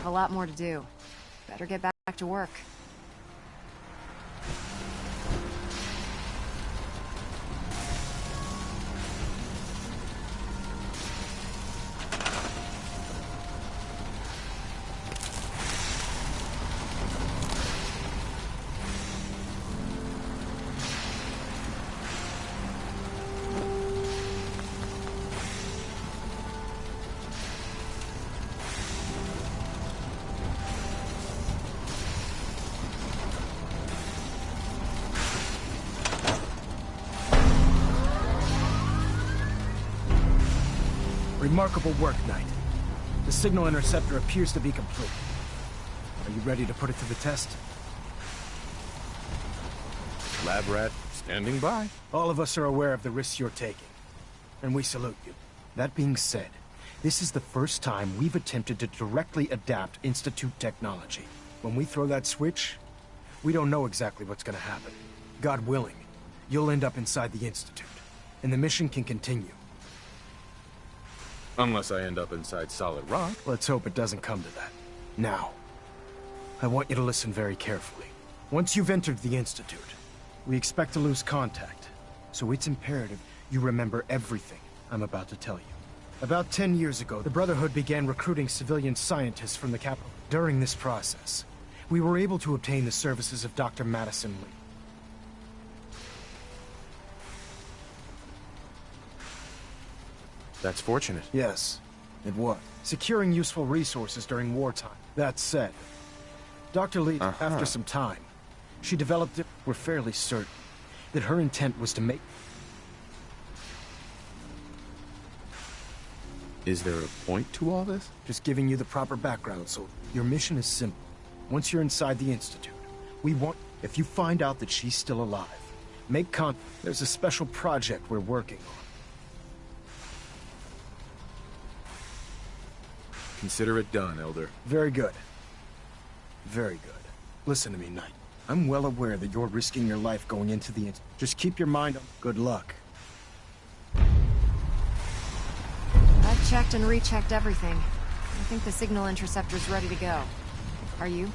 A lot more to do. Better get back to work. Remarkable work, Knight. The signal interceptor appears to be complete. Are you ready to put it to the test? Lab rat, standing by. All of us are aware of the risks you're taking, and we salute you. That being said, this is the first time we've attempted to directly adapt Institute technology. When we throw that switch, we don't know exactly what's gonna happen. God willing, you'll end up inside the Institute, and the mission can continue. Unless I end up inside solid rock. Let's hope it doesn't come to that. Now, I want you to listen very carefully. Once you've entered the Institute, we expect to lose contact, so it's imperative you remember everything I'm about to tell you. About 10 years ago, the Brotherhood began recruiting civilian scientists from the capital. During this process, we were able to obtain the services of Dr. Madison Lee. That's fortunate. Yes, it was. Securing useful resources during wartime. That said, Dr. Lee, after some time, she developed it. We're fairly certain that her intent was to make... Is there a point to all this? Just giving you the proper background, so your mission is simple. Once you're inside the Institute, we want... If you find out that she's still alive, make contact. There's a special project we're working on. Consider it done, Elder. Very good. Very good. Listen to me, Knight. I'm well aware that you're risking your life going into the... Just keep your mind on... Good luck. I've checked and rechecked everything. I think the signal interceptor's ready to go. Are you?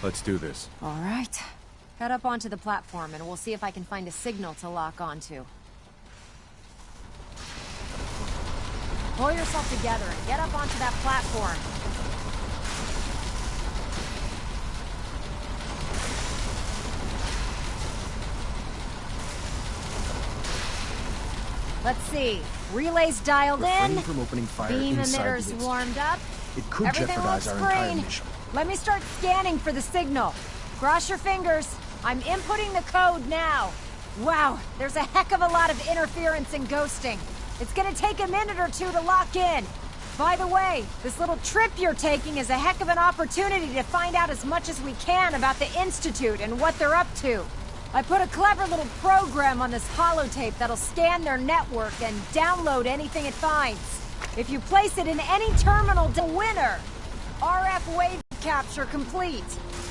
Let's do this. All right. Head up onto the platform and we'll see if I can find a signal to lock onto. Pull yourself together and get up onto that platform. Let's see. Relays dialed in. From opening fire Beam inside the emitters Institute. warmed up. It could Everything jeopardize looks our entire green. mission. Let me start scanning for the signal. Cross your fingers. I'm inputting the code now. Wow, there's a heck of a lot of interference and ghosting. It's gonna take a minute or two to lock in. By the way, this little trip you're taking is a heck of an opportunity to find out as much as we can about the Institute and what they're up to. I put a clever little program on this holotape that'll scan their network and download anything it finds. If you place it in any terminal, the winner! RF wave capture complete.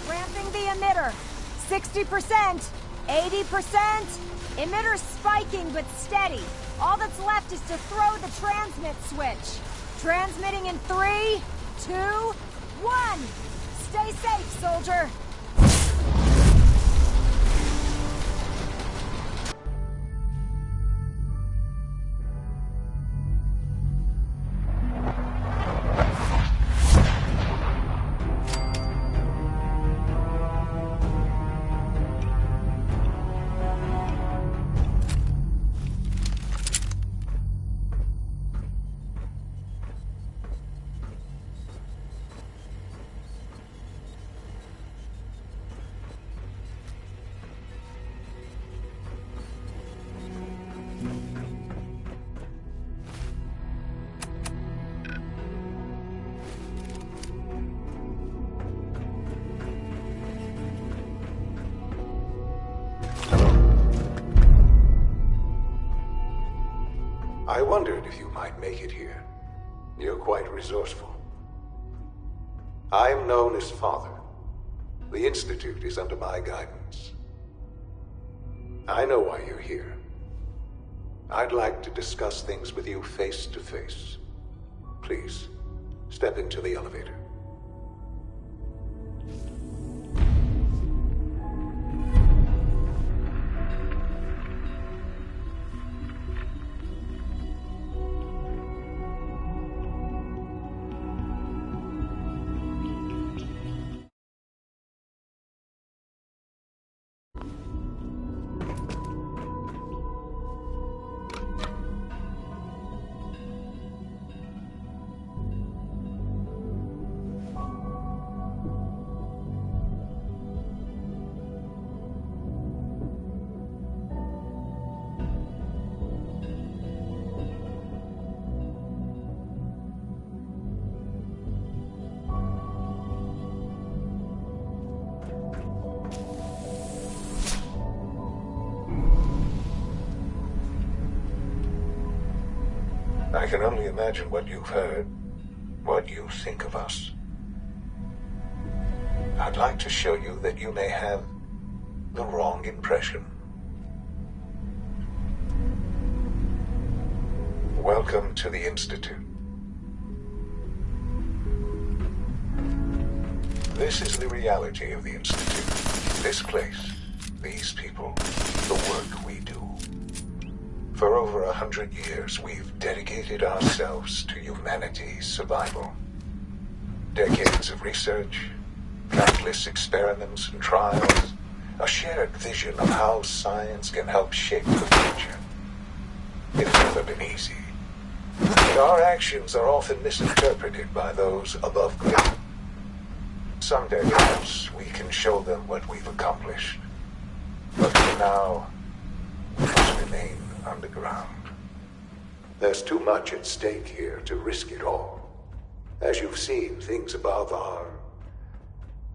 Ramping the emitter. 60%, 80%. Emitter spiking but steady. All that's left is to throw the transmit switch. Transmitting in 3, 2, 1. Stay safe, soldier. I wondered if you might make it here. You're quite resourceful. I'm known as Father. The Institute is under my guidance. I know why you're here. I'd like to discuss things with you face to face. Please, step into the elevator. I can only imagine what you've heard, what you think of us. I'd like to show you that you may have the wrong impression. Welcome to the Institute. This is the reality of the Institute. This place, these people, the work we do. For over 100 years, we've dedicated ourselves to humanity's survival. Decades of research, countless experiments and trials, a shared vision of how science can help shape the future. It's never been easy. And our actions are often misinterpreted by those above ground. Someday, perhaps, we can show them what we've accomplished. But for now, we must remain underground. There's too much at stake here to risk it all. As you've seen, things above are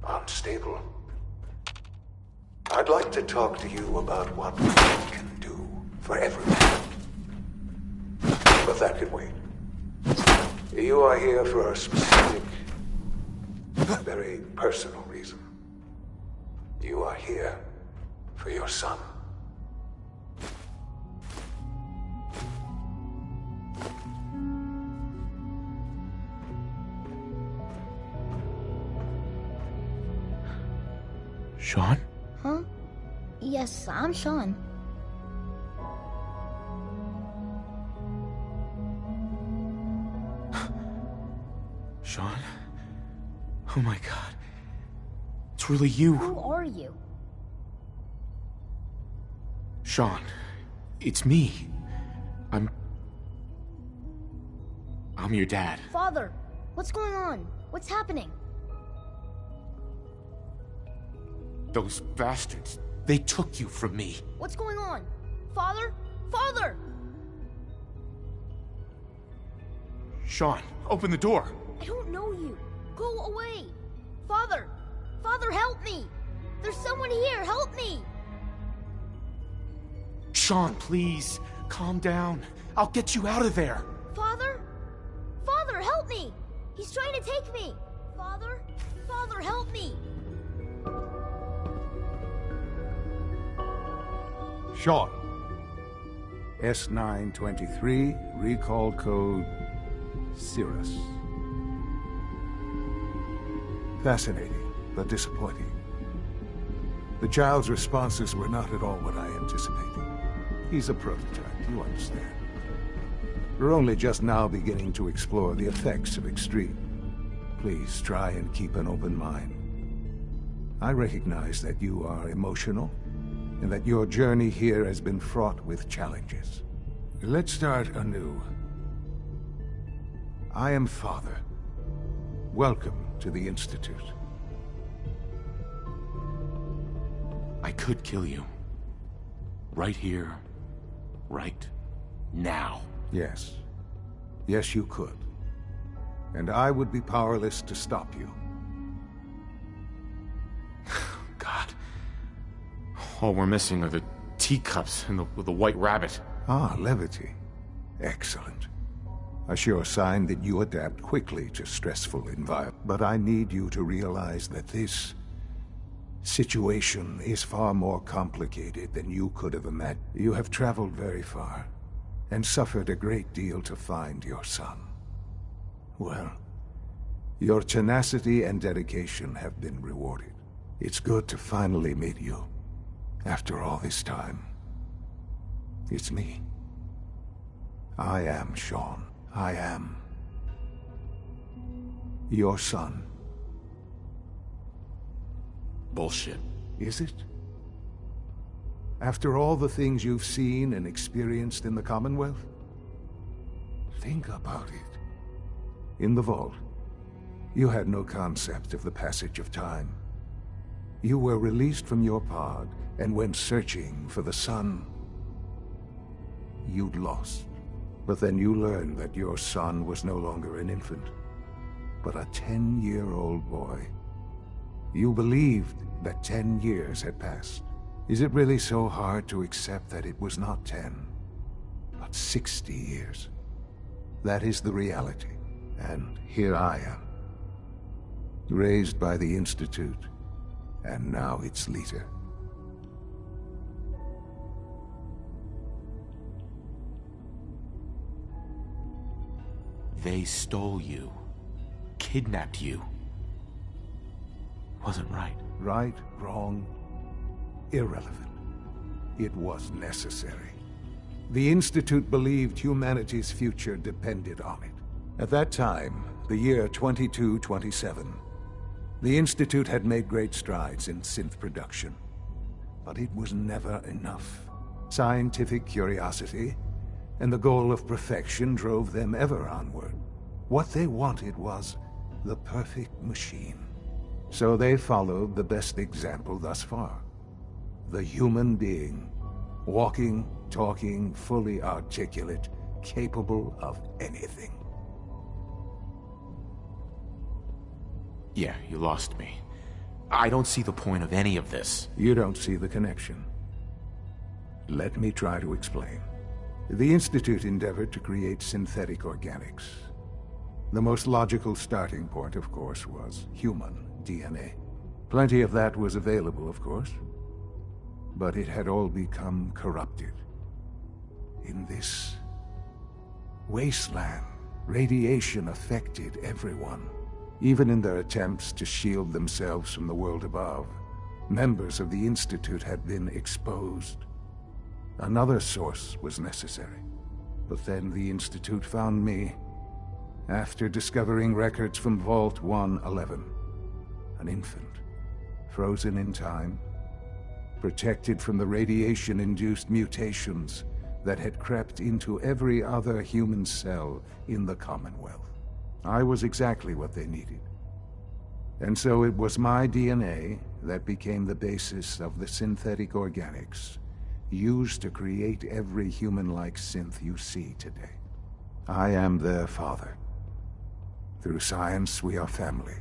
unstable. I'd like to talk to you about what we can do for everyone. But that can wait. You are here for a specific, very personal reason. You are here for your son. Sean? Huh? Yes, I'm Sean. Sean? Oh my god. It's really you. Who are you? Sean, it's me. I'm your dad. Father, what's going on? What's happening? Those bastards, They took you from me. What's going on? Father? Father! Sean, open the door. I don't know you. Go away. Father! Father, help me! There's someone here, help me! Sean, please, calm down. I'll get you out of there. Father? Father, help me! He's trying to take me! Father? Father, help me! Sean. S923, recall code Cirrus. Fascinating, but disappointing. The child's responses were not at all what I anticipated. He's a prototype, you understand. We're only just now beginning to explore the effects of extreme. Please try and keep an open mind. I recognize that you are emotional, and that your journey here has been fraught with challenges. Let's start anew. I am Father. Welcome to the Institute. I could kill you. Right here. Right now. Yes. Yes, you could. And I would be powerless to stop you. God. All we're missing are the teacups and the white rabbit. Ah, levity. Excellent. A sure sign that you adapt quickly to stressful environments. But I need you to realize that this situation is far more complicated than you could have imagined. You have traveled very far, and suffered a great deal to find your son. Well, your tenacity and dedication have been rewarded. It's good to finally meet you. After all this time, it's me. I am Sean. I am your son. Bullshit. Is it? After all the things you've seen and experienced in the Commonwealth? Think about it. In the vault, you had no concept of the passage of time. You were released from your pod and went searching for the sun you'd lost. But then you learned that your son was no longer an infant, but a 10-year-old boy. You believed that 10 years had passed. Is it really so hard to accept that it was not 10, but 60 years? That is the reality, and here I am. Raised by the Institute, and now its leader. They stole you. Kidnapped you. Wasn't right. Right, wrong, irrelevant. It was necessary. The Institute believed humanity's future depended on it. At that time, the year 2227, the Institute had made great strides in synth production. But it was never enough. Scientific curiosity and the goal of perfection drove them ever onward. What they wanted was the perfect machine. So they followed the best example thus far. The human being. Walking, talking, fully articulate, capable of anything. Yeah, you lost me. I don't see the point of any of this. You don't see the connection. Let me try to explain. The Institute endeavored to create synthetic organics. The most logical starting point, of course, was human DNA. Plenty of that was available, of course. But it had all become corrupted. In this wasteland, radiation affected everyone. Even in their attempts to shield themselves from the world above, members of the Institute had been exposed. Another source was necessary. But then the Institute found me, after discovering records from Vault 111. An infant, frozen in time, protected from the radiation-induced mutations that had crept into every other human cell in the Commonwealth. I was exactly what they needed. And so it was my DNA that became the basis of the synthetic organics used to create every human-like synth you see today. I am their father. Through science, we are family.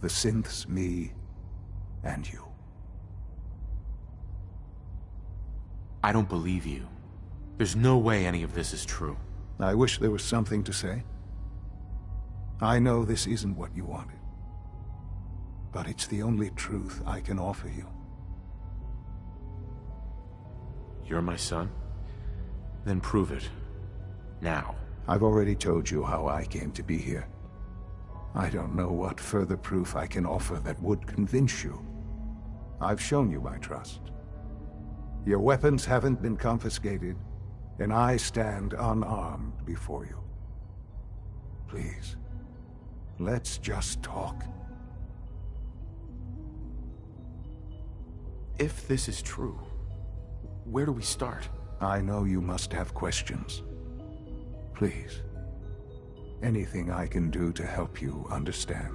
The synths, me, and you. I don't believe you. There's no way any of this is true. I wish there was something to say. I know this isn't what you wanted. But it's the only truth I can offer you. You're my son? Then prove it. Now. I've already told you how I came to be here. I don't know what further proof I can offer that would convince you. I've shown you my trust. Your weapons haven't been confiscated, and I stand unarmed before you. Please, let's just talk. If this is true, where do we start? I know you must have questions. Please, anything I can do to help you understand.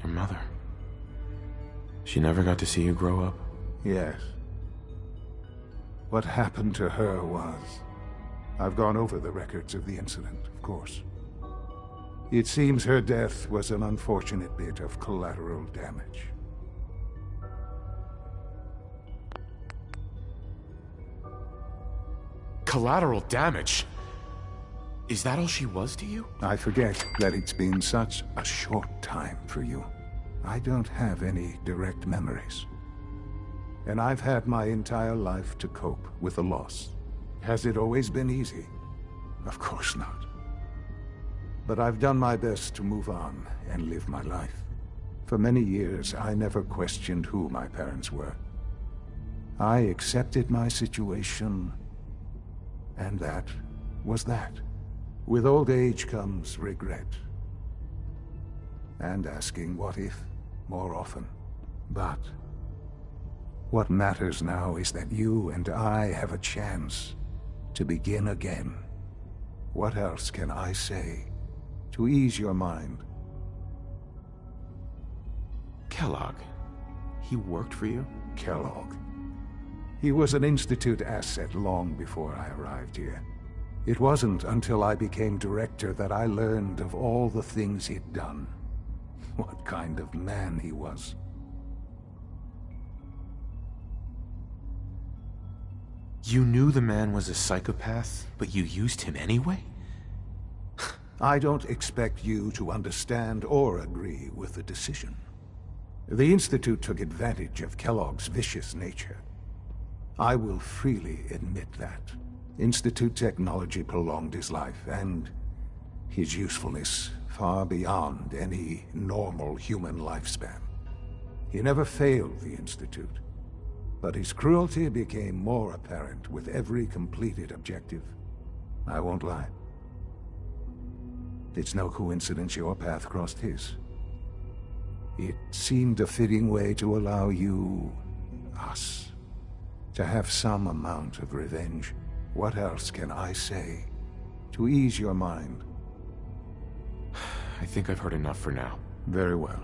Your mother. She never got to see you grow up? Yes. What happened to her was... I've gone over the records of the incident, of course. It seems her death was an unfortunate bit of collateral damage. Collateral damage? Is that all she was to you? I forget that it's been such a short time for you. I don't have any direct memories. And I've had my entire life to cope with the loss. Has it always been easy? Of course not. But I've done my best to move on and live my life. For many years, I never questioned who my parents were. I accepted my situation, and that was that. With old age comes regret. And asking what if more often. But what matters now is that you and I have a chance to begin again. What else can I say to ease your mind? Kellogg. He worked for you? Kellogg. He was an Institute asset long before I arrived here. It wasn't until I became director that I learned of all the things he'd done. What kind of man he was. You knew the man was a psychopath, but you used him anyway? I don't expect you to understand or agree with the decision. The Institute took advantage of Kellogg's vicious nature. I will freely admit that. Institute technology prolonged his life, and his usefulness far beyond any normal human lifespan. He never failed the Institute, but his cruelty became more apparent with every completed objective. I won't lie. It's no coincidence your path crossed his. It seemed a fitting way to allow you, us, to have some amount of revenge. What else can I say to ease your mind? I think I've heard enough for now. Very well.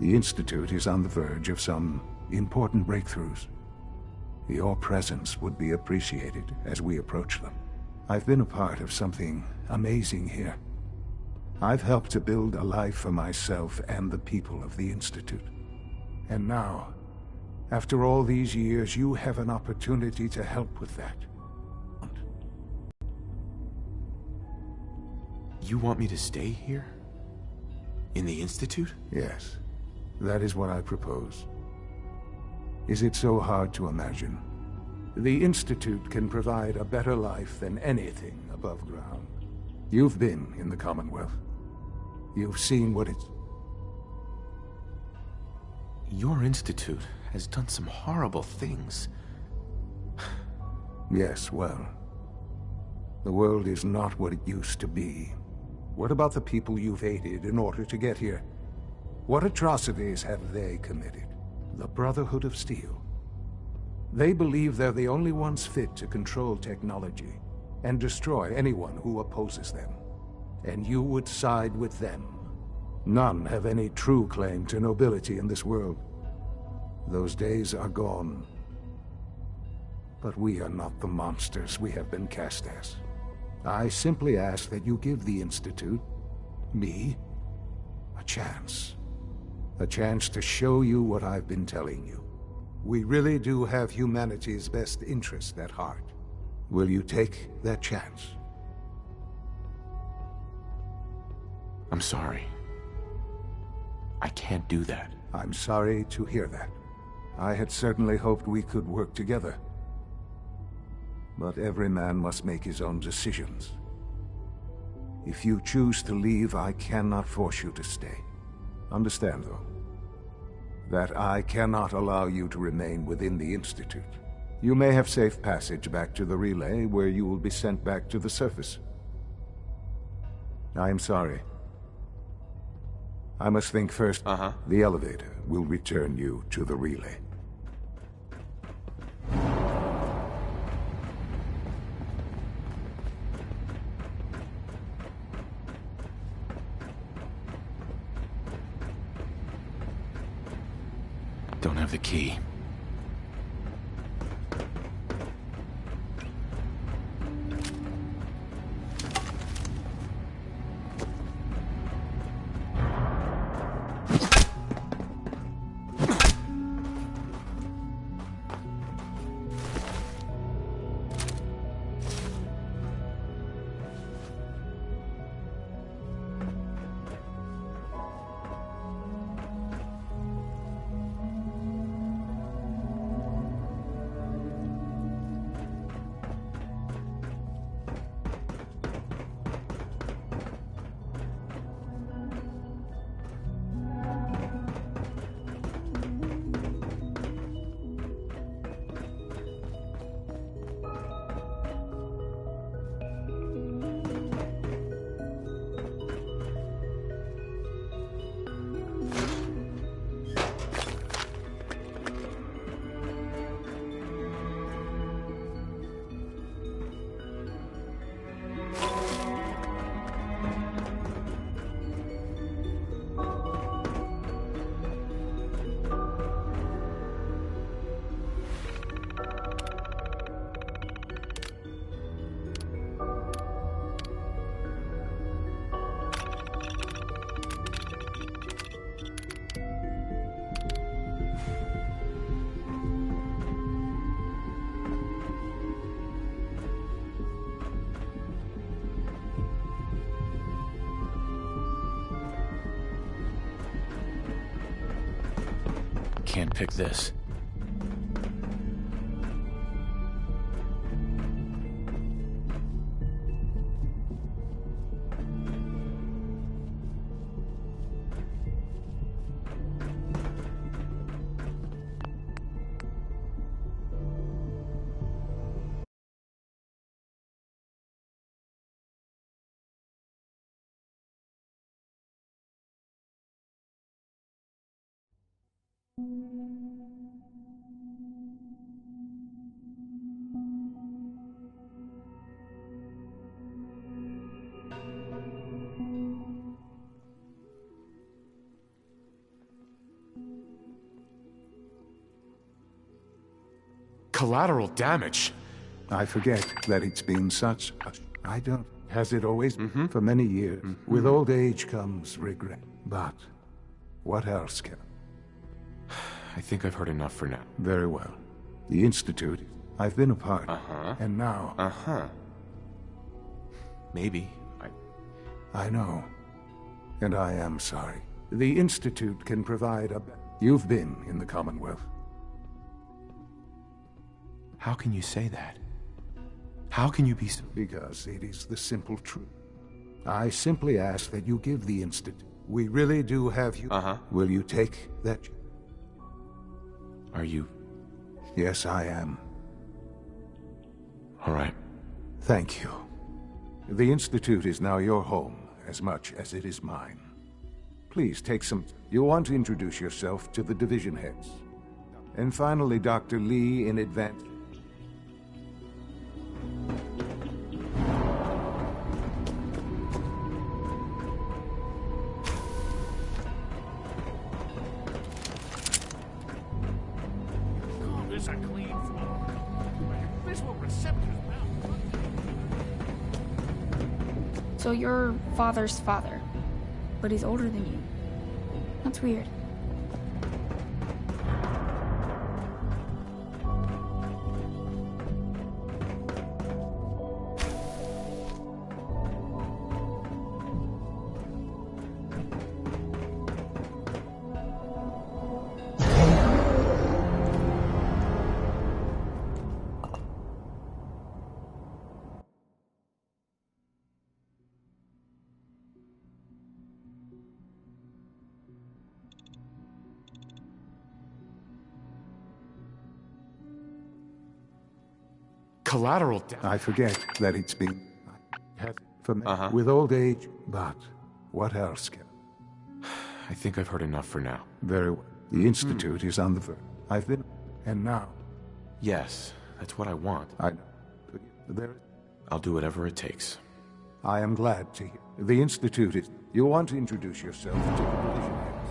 The Institute is on the verge of some important breakthroughs. Your presence would be appreciated as we approach them. I've been a part of something amazing here. I've helped to build a life for myself and the people of the Institute. And now, after all these years, you have an opportunity to help with that. You want me to stay here? In the Institute? Yes, that is what I propose. Is it so hard to imagine? The Institute can provide a better life than anything above ground. You've been in the Commonwealth. You've seen what it's... Your Institute has done some horrible things. Yes, well, the world is not what it used to be. What about the people you've aided in order to get here? What atrocities have they committed? The Brotherhood of Steel. They believe they're the only ones fit to control technology and destroy anyone who opposes them. and you would side with them. None have any true claim to nobility in this world. Those days are gone. But we are not the monsters we have been cast as. I simply ask that you give the Institute, me, a chance. A chance to show you what I've been telling you. We really do have humanity's best interest at heart. Will you take that chance? I'm sorry. I can't do that. I'm sorry to hear that. I had certainly hoped we could work together. But every man must make his own decisions. If you choose to leave, I cannot force you to stay. Understand, though, that I cannot allow you to remain within the Institute. You may have safe passage back to the relay, where you will be sent back to the surface. I am sorry. I must think first. The elevator will return you to the relay. Don't have the key. Can't pick this. Collateral damage? I forget that it's been such I don't. Has it always? For many years. With old age comes regret. But what else can? I think I've heard enough for now. Very well. The Institute, I've been a part. And now... Maybe. I know. And I am sorry. The Institute can provide a... You've been in the Commonwealth. How can you say that? How can you be so... Because it is the simple truth. I simply ask that you give the Institute. We really do have you... Will you take that... Are you... Yes, I am. All right. Thank you. The Institute is now your home, as much as it is mine. Please take some... You'll want to introduce yourself to the division heads. And finally, Dr. Lee in advance... So you're father's father, but he's older than you. That's weird. Collateral I forget that it's been with old age, but what else can? I think I've heard enough for now. Very well. The Institute is on the verge. I've been, and now Yes, that's what I want. I know. There, I'll do whatever it takes. I am glad to hear. The Institute is. You want to introduce yourself to the division heads.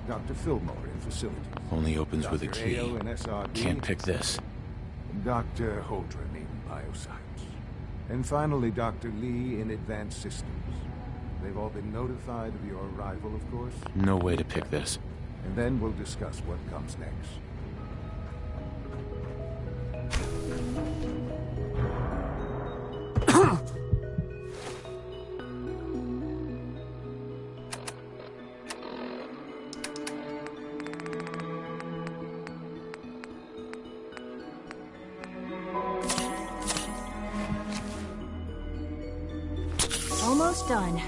Dr. Fillmore in facilities. Only opens with a Dr. key. Ayo in SRD. Can't pick this. Dr. Holdren in bioscience. And finally, Dr. Lee in advanced systems. They've all been notified of your arrival, of course. No way to pick this. And then we'll discuss what comes next. Almost done.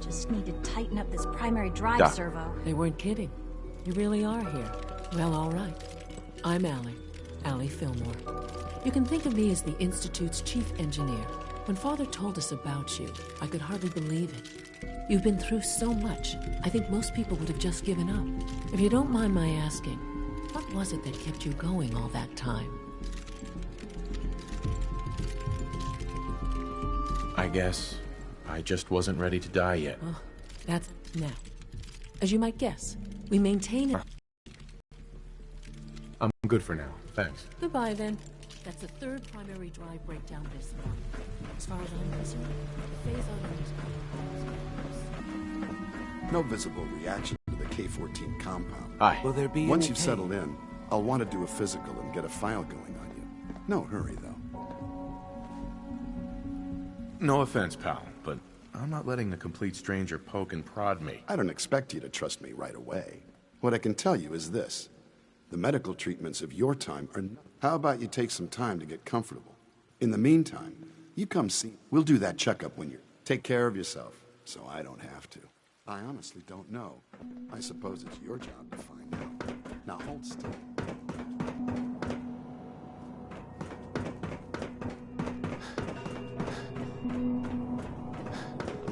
Just need to tighten up this primary drive Doc. servo. They weren't kidding. You really are here. Well, all right. I'm Allie Fillmore. You can think of me as the Institute's chief engineer. When Father told us about you, I could hardly believe it. You've been through so much, I think most people would have just given up. If you don't mind my asking, what was it that kept you going all that time? I guess I just wasn't ready to die yet. Oh, that's now. As you might guess, we maintain it. I'm good for now. Thanks. Goodbye, then. That's the third primary drive breakdown this month. As far as I'm concerned, the phase out No visible reaction to the K-14 compound. Aye. Will there be Once any you've pain? settled in, I'll want to do a physical and get a file going on you. No hurry, though. No offense, pal, but I'm not letting a complete stranger poke and prod me. I don't expect you to trust me right away. What I can tell you is this. The medical treatments of your time are... How about you take some time to get comfortable? In the meantime, you come see... We'll do that checkup when you're... Take care of yourself, so I don't have to. I honestly don't know. I suppose it's your job to find out. Now hold still.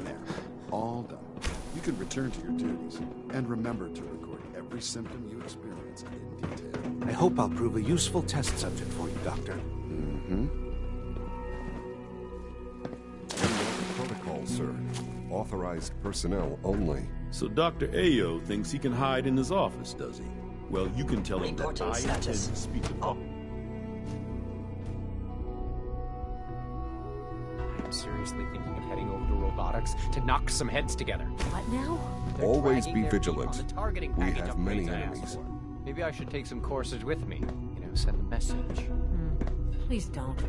There. All done. You can return to your duties. And remember to record every symptom you experience in detail. I hope I'll prove a useful test subject for you, Doctor. Protocol, sir. Authorized personnel only. So Dr. Ayo thinks he can hide in his office, does he? Well, you can tell him that I intend to speak to him. I'm seriously thinking of heading over to robotics to knock some heads together. What now? Always be vigilant. The targeting We package have upgrades many I asked enemies. for. Maybe I should take some courses with me. Send a message. Please don't.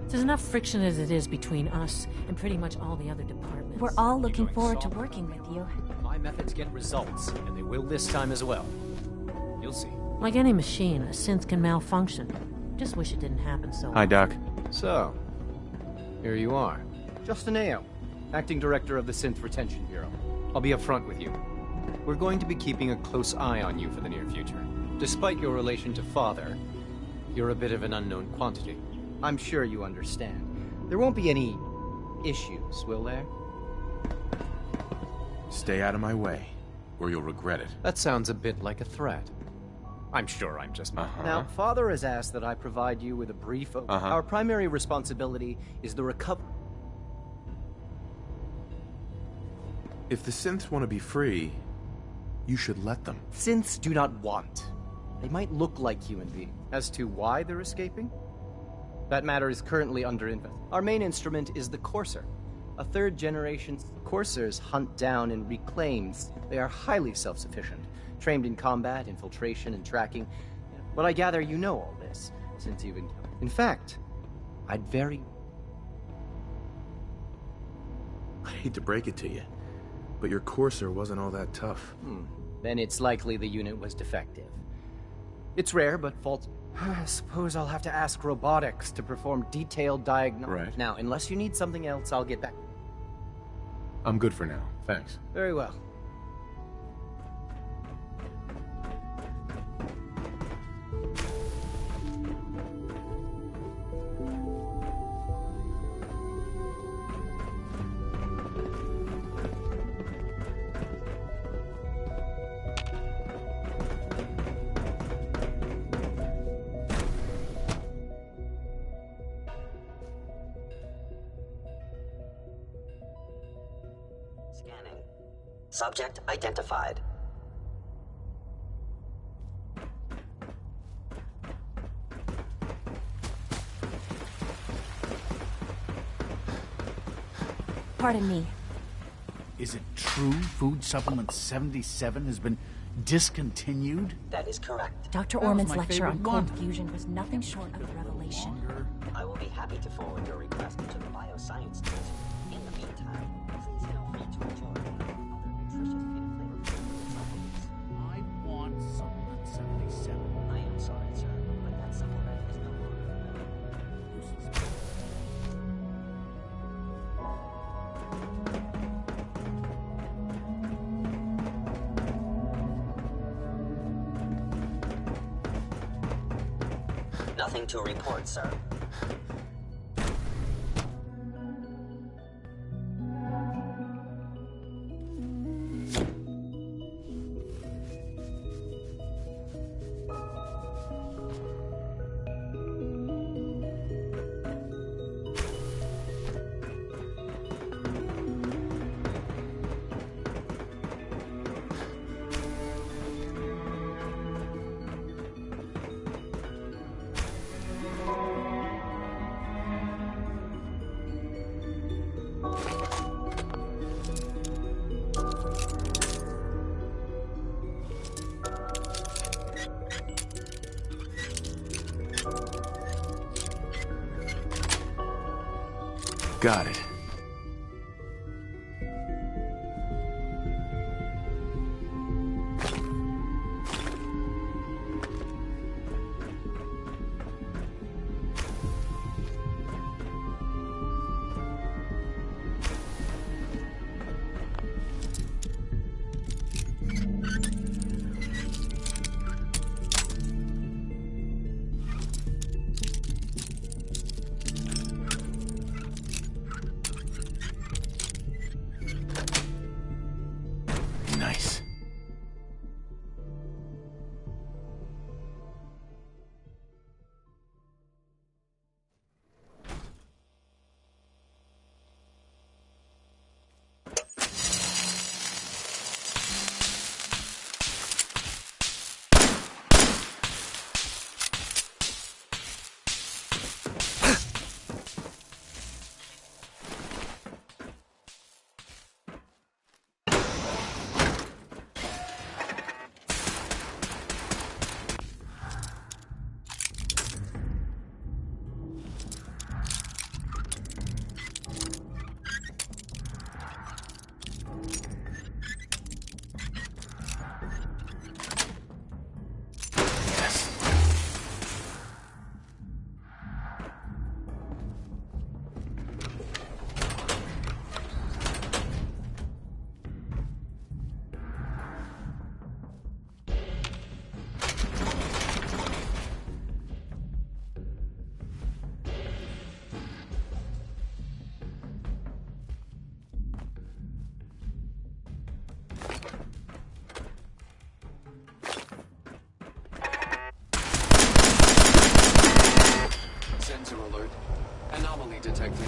There's enough friction as it is between us and pretty much all the other departments. We're all looking forward to working with you. My methods get results, and they will this time as well. You'll see. Like any machine, a synth can malfunction. Just wish it didn't happen so Hi, Doc. So, here you are. Justin Ayo, Acting Director of the Synth Retention Bureau. I'll be upfront with you. We're going to be keeping a close eye on you for the near future. Despite your relation to Father, you're a bit of an unknown quantity. I'm sure you understand. There won't be any issues, will there? Stay out of my way, or you'll regret it. That sounds a bit like a threat. I'm sure I'm just... Now, Father has asked that I provide you with a brief... Our primary responsibility is the recovery... If the synths want to be free, you should let them. Synths do not want. They might look like human beings. As to why they're escaping? That matter is currently under investigation. Our main instrument is the Courser. A third-generation Coursers hunt down and reclaim. They are highly self-sufficient, trained in combat, infiltration, and tracking. But I gather you know all this, since you've encountered. In fact, I hate to break it to you, but your Courser wasn't all that tough. Then it's likely the unit was defective. It's rare, but fault. I suppose I'll have to ask robotics to perform detailed diagnostics. Right. Now, unless you need something else, I'll get back. I'm good for now, thanks. Very well. Scanning. Subject identified. Pardon me. Is it true Food Supplement 77 has been discontinued? That is correct. Dr. That was Orman's my lecture on favorite cold one. fusion was nothing short of a revelation. I will be happy to forward your request to the bioscience division. In the meantime, please feel free to enjoy other nutritious and flavorful supplements. I want Supplement 77. I am sorry, sir, but that supplement is no longer available. Nothing to report, sir. Got it. Nice. Sensor alert. Anomaly detected.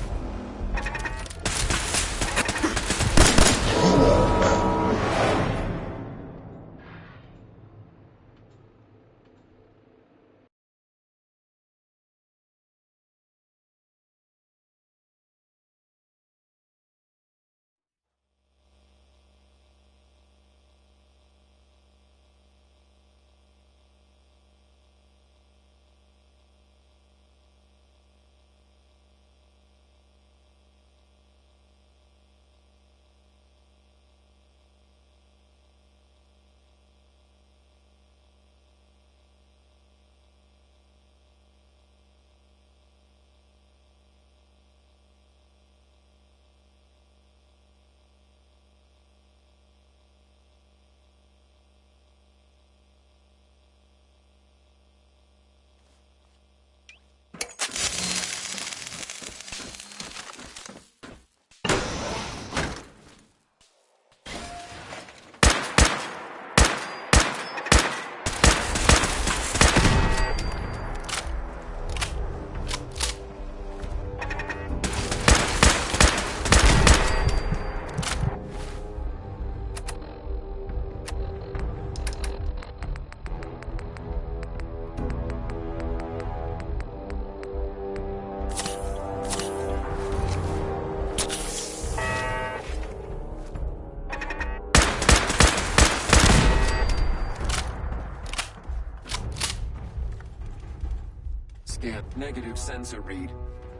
Negative sensor read.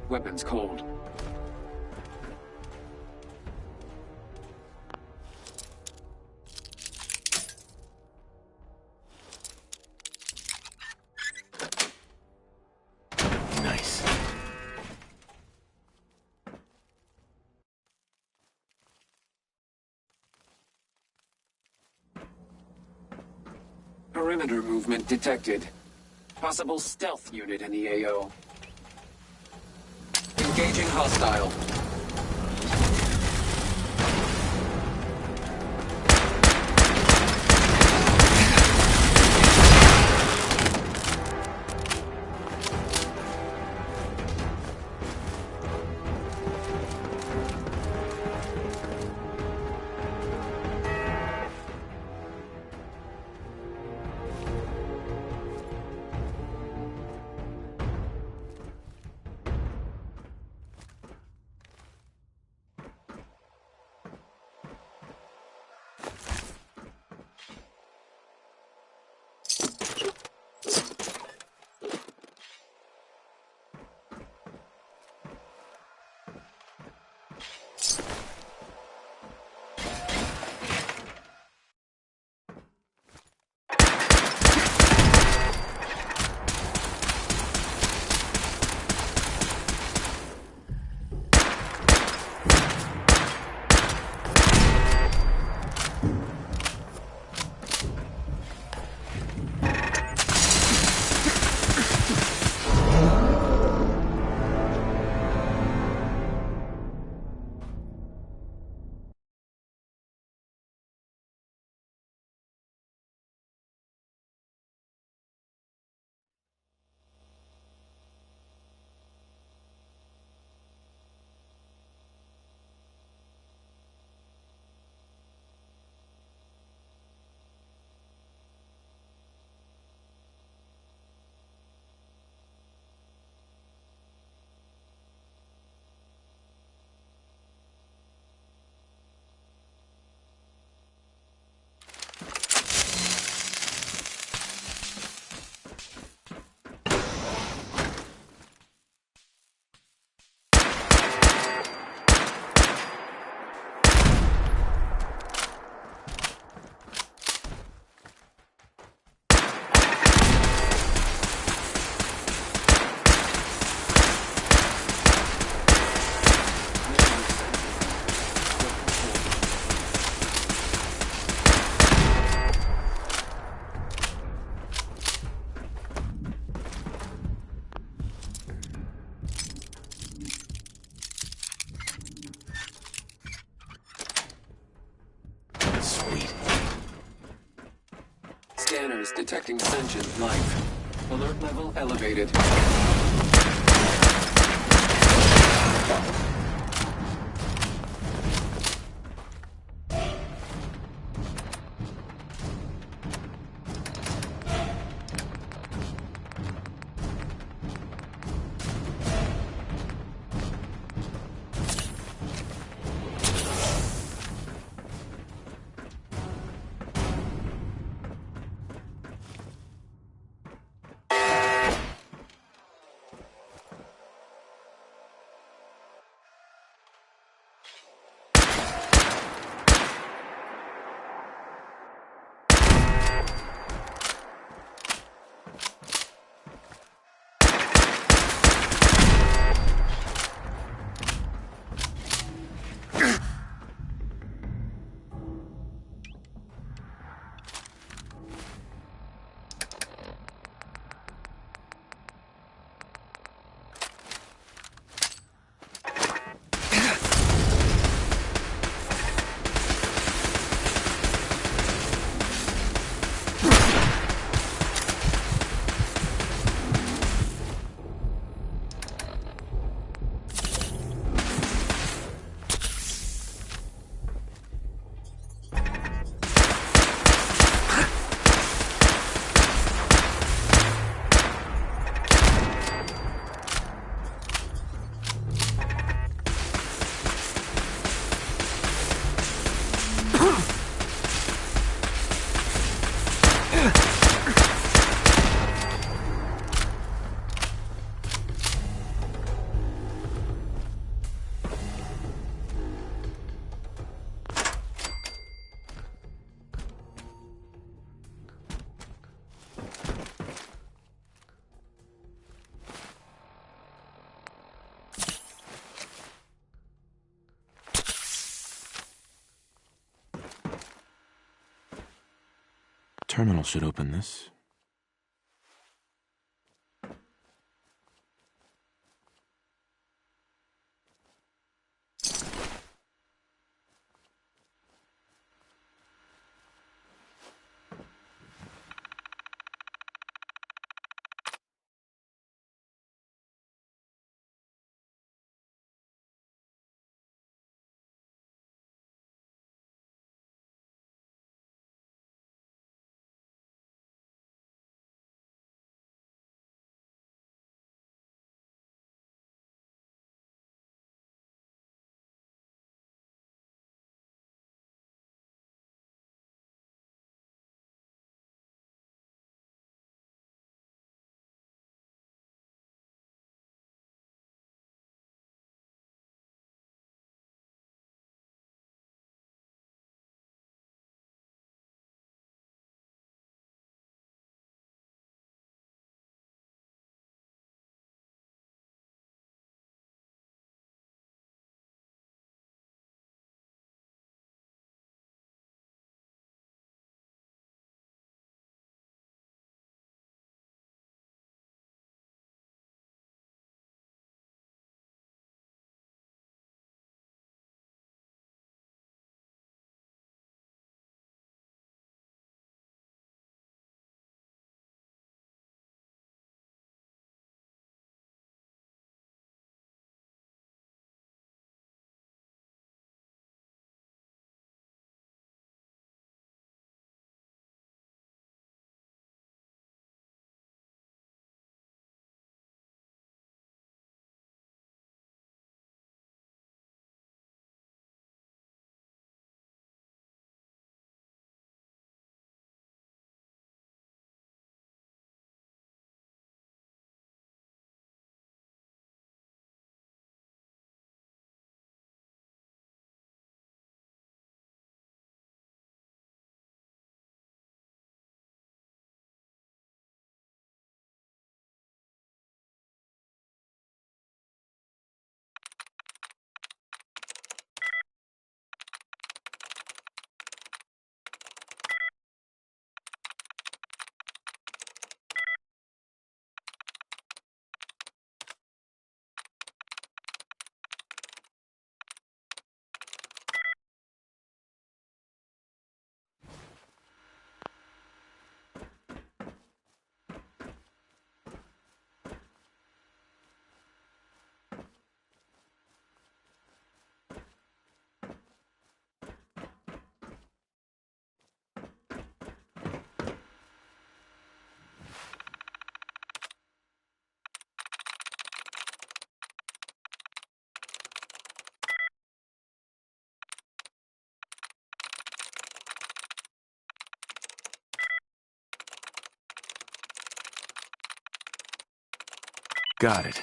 Weapons cold. Nice. Perimeter movement detected. Possible stealth unit in the AO. Engaging hostile. Scanners detecting sentient life. Alert level elevated. Terminal should open this. Got it.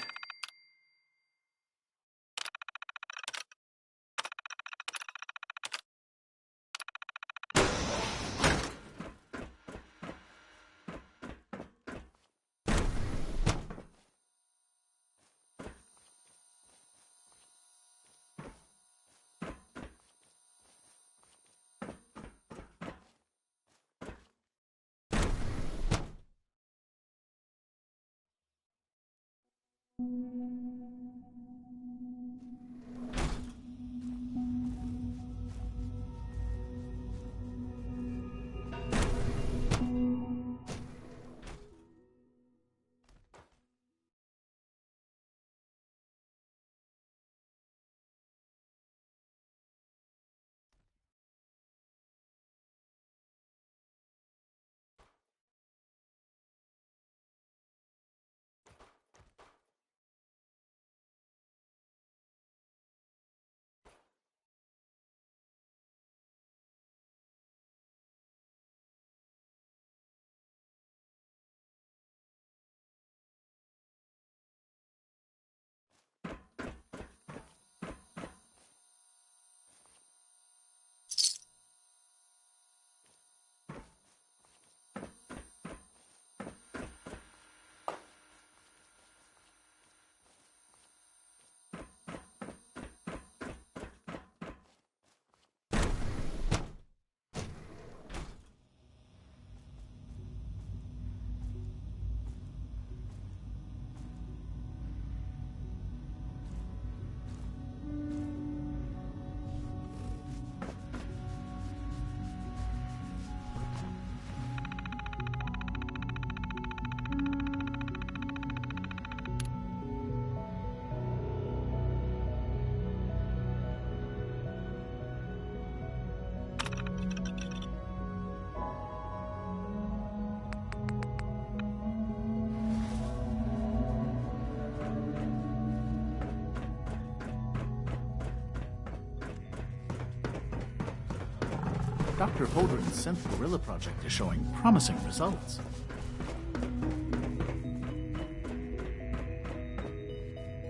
Dr. Holdren's synth gorilla project is showing promising results.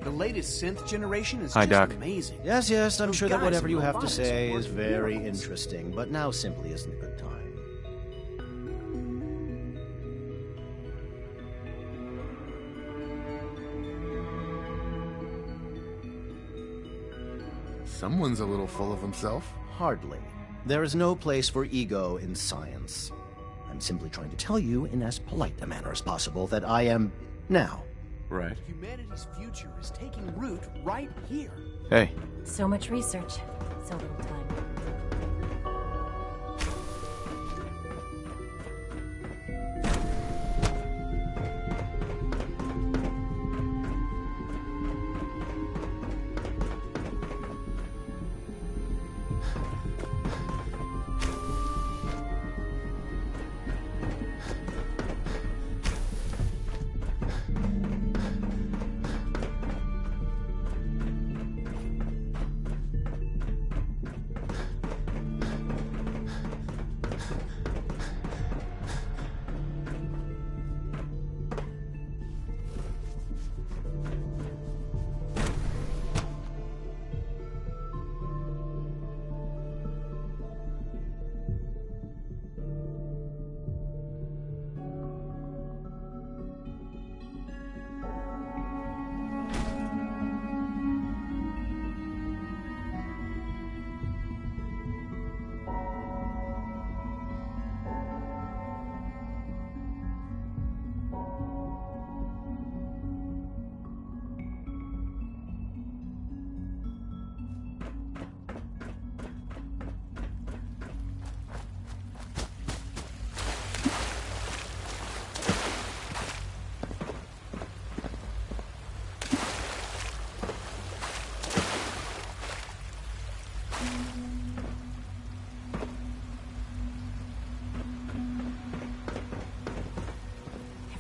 The latest synth generation is Hi, just Doc. amazing. Yes, I'm Those sure that guys whatever in you have to robotics say are is very heroes. interesting, but now simply isn't a good time. Someone's a little full of himself. Hardly. There is no place for ego in science. I'm simply trying to tell you in as polite a manner as possible that I am now. Right. Humanity's future is taking root right here. Hey. So much research, so little time.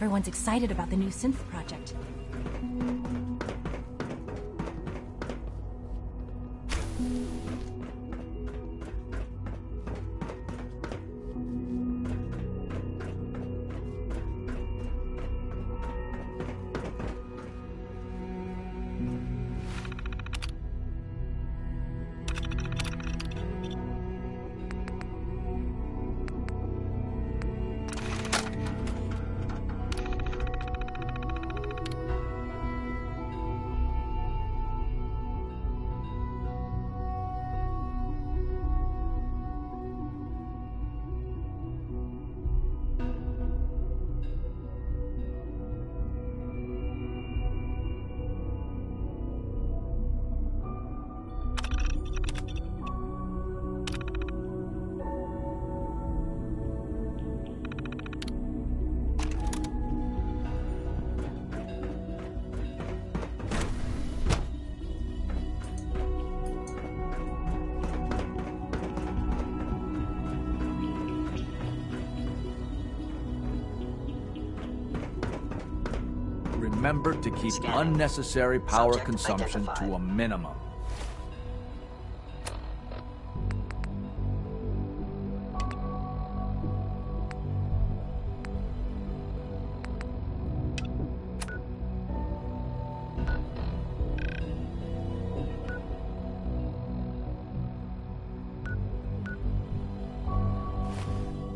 Everyone's excited about the new synth project. Remember to keep unnecessary power consumption to a minimum.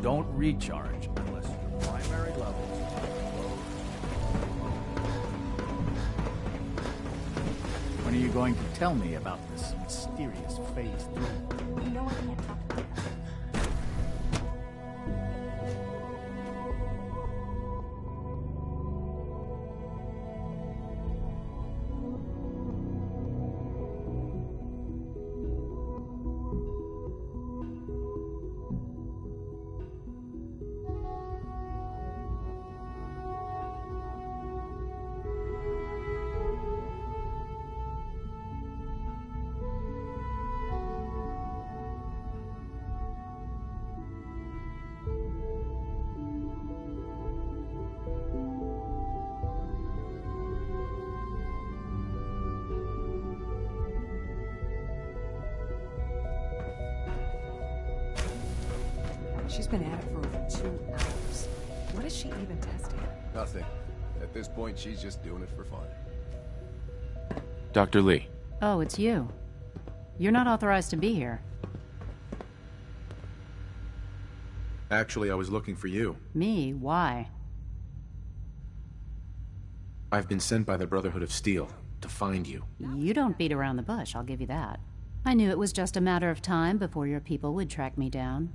Don't recharge unless your primary levels are low. When are you going to tell me about this mysterious Phase 3? You know I can't talk about that. She's been at it for over 2 hours. What is she even testing? Nothing. At this point, she's just doing it for fun. Dr. Lee. Oh, it's you. You're not authorized to be here. Actually, I was looking for you. Me? Why? I've been sent by the Brotherhood of Steel to find you. You don't beat around the bush, I'll give you that. I knew it was just a matter of time before your people would track me down.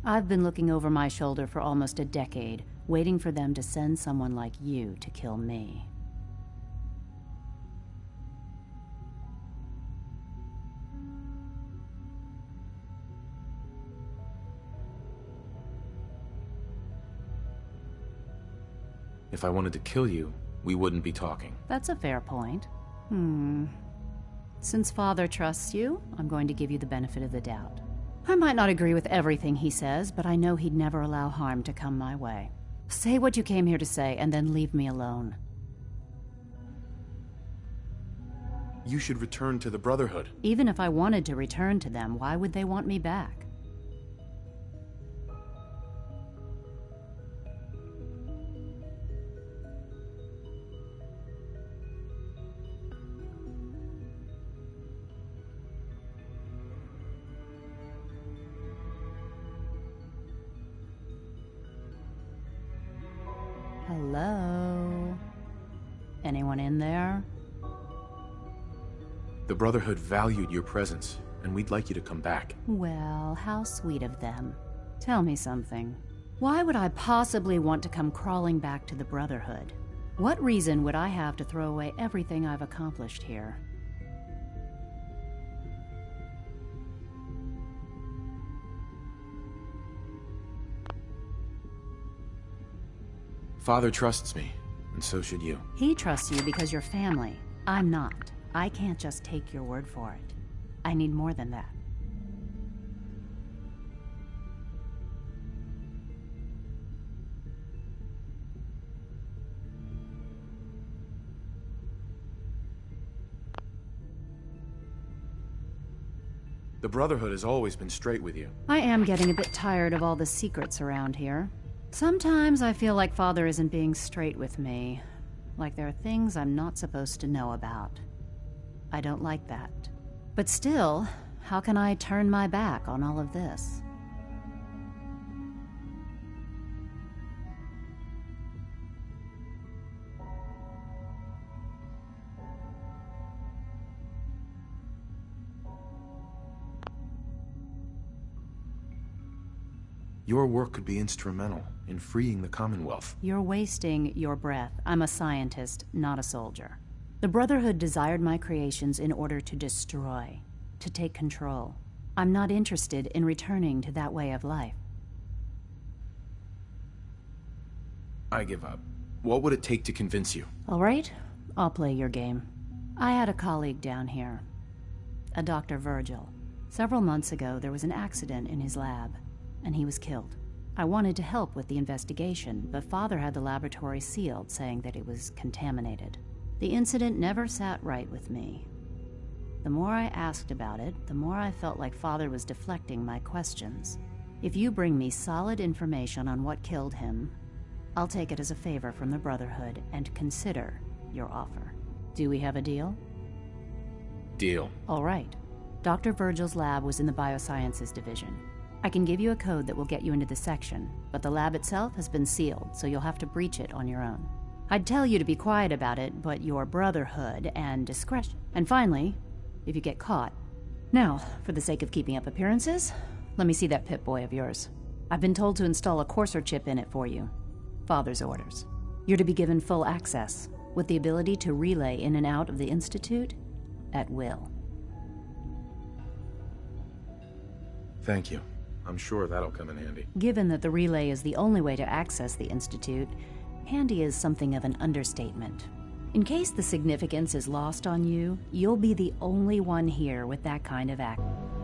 I've been looking over my shoulder for almost a decade, waiting for them to send someone like you to kill me. If I wanted to kill you, we wouldn't be talking. That's a fair point. Since Father trusts you, I'm going to give you the benefit of the doubt. I might not agree with everything he says, but I know he'd never allow harm to come my way. Say what you came here to say, and then leave me alone. You should return to the Brotherhood. Even if I wanted to return to them, why would they want me back? Hello? Anyone in there? The Brotherhood valued your presence, and we'd like you to come back. Well, how sweet of them. Tell me something. Why would I possibly want to come crawling back to the Brotherhood? What reason would I have to throw away everything I've accomplished here? Father trusts me, and so should you. He trusts you because you're family. I'm not. I can't just take your word for it. I need more than that. The Brotherhood has always been straight with you. I am getting a bit tired of all the secrets around here. Sometimes I feel like Father isn't being straight with me. Like there are things I'm not supposed to know about. I don't like that. But still, how can I turn my back on all of this? Your work could be instrumental in freeing the Commonwealth. You're wasting your breath. I'm a scientist, not a soldier. The Brotherhood desired my creations in order to destroy, to take control. I'm not interested in returning to that way of life. I give up. What would it take to convince you? All right, I'll play your game. I had a colleague down here, a Dr. Virgil. Several months ago, there was an accident in his lab, and he was killed. I wanted to help with the investigation, but Father had the laboratory sealed, saying that it was contaminated. The incident never sat right with me. The more I asked about it, the more I felt like Father was deflecting my questions. If you bring me solid information on what killed him, I'll take it as a favor from the Brotherhood and consider your offer. Do we have a deal? Deal. All right. Dr. Virgil's lab was in the Biosciences Division. I can give you a code that will get you into the section, but the lab itself has been sealed, so you'll have to breach it on your own. I'd tell you to be quiet about it, but your Brotherhood and discretion. And finally, if you get caught. Now, for the sake of keeping up appearances, let me see that Pip-Boy of yours. I've been told to install a Courser chip in it for you. Father's orders. You're to be given full access, with the ability to relay in and out of the Institute at will. Thank you. I'm sure that'll come in handy. Given that the relay is the only way to access the Institute, handy is something of an understatement. In case the significance is lost on you, you'll be the only one here with that kind of access.